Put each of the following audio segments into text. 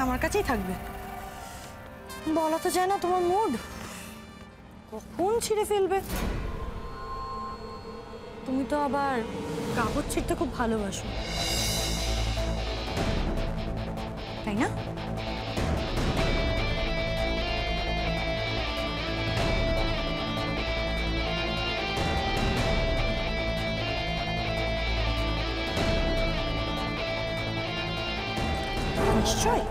আমার কাছেই থাকবে। বলা তো যায় না তোমার মুড কখন ছিঁড়ে ফেলবে। তুমি তো আবার কাগজ ছিঁড়তে খুব ভালোবাসো, তাই না? নিশ্চয়।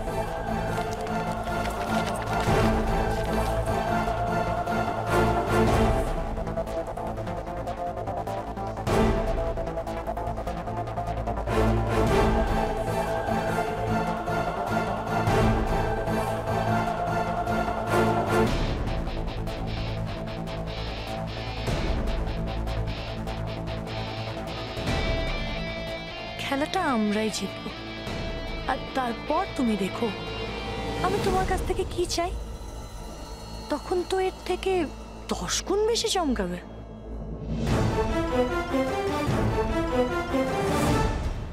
খেলাটা আমরাই জিতবো, আর তারপর তুমি দেখো আমি তোমার কাছ থেকে কি চাই। তখন তো এর থেকে 10 গুণ বেশি চমকাবে।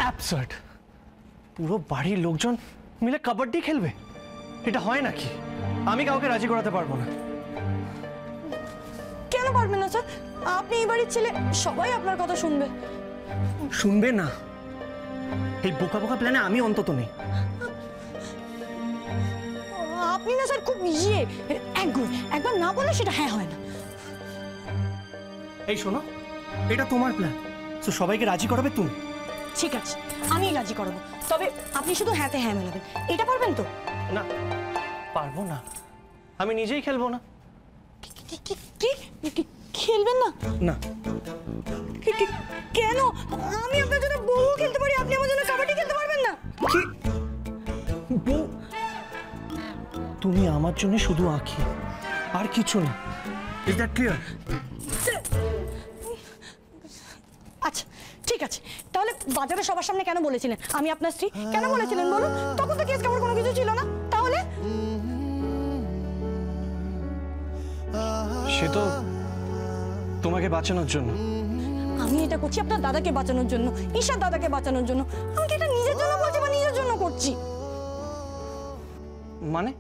অ্যাবসার্ড! পুরো বাড়ির লোকজন মিলে কাবাডি খেলবে? এটা হয় নাকি? আমি কাউকে রাজি করাতে পারবো না। কেন পারবেন না স্যার? আপনি এই বাড়ির ছেলে, সবাই আপনার কথা শুনবে। শুনবে না? এই বোকা বোকা প্ল্যানে আমি অন্তত নেই। আপনি না স্যার খুব একবার না বলে সেটা হ্যাঁ হয় না। এই শোনো, এটা তোমার প্ল্যান, তো সবাইকে রাজি করাবে তুমি। ঠিক আছে, আমি রাজি করাবো, তবে আপনি শুধু হ্যাঁতে হ্যাঁ মেলাবেন। এটা পারবেন তো? না, পারবো না। আমি নিজেই খেলবো না। কি খেলবেন না? না। কেন? আমি আপনার জন্য বউ খেলতে পারি, আপনি আমার জন্য কাবাডি খেলতে পারবেন না? কি বউ? তুমি আমার জন্য শুধু আঁখি, আর কিছু না। Is that clear? আচ্ছা ঠিক আছে, তাহলে বাজারে সবার সামনে কেন বলেছিলেন আমি আপনার স্ত্রী? কেন বলেছিলেন বলুন? তখন তো কেস কামার কোনো কিছু ছিল না। তাহলে সে তো তোমাকে বাঁচানোর জন্য। আমি এটা করছি আপনার দাদাকে বাঁচানোর জন্য, ঈশার দাদাকে বাঁচানোর জন্য। আমি কি এটা নিজের জন্য বলছি বা নিজের জন্য করছি? মানে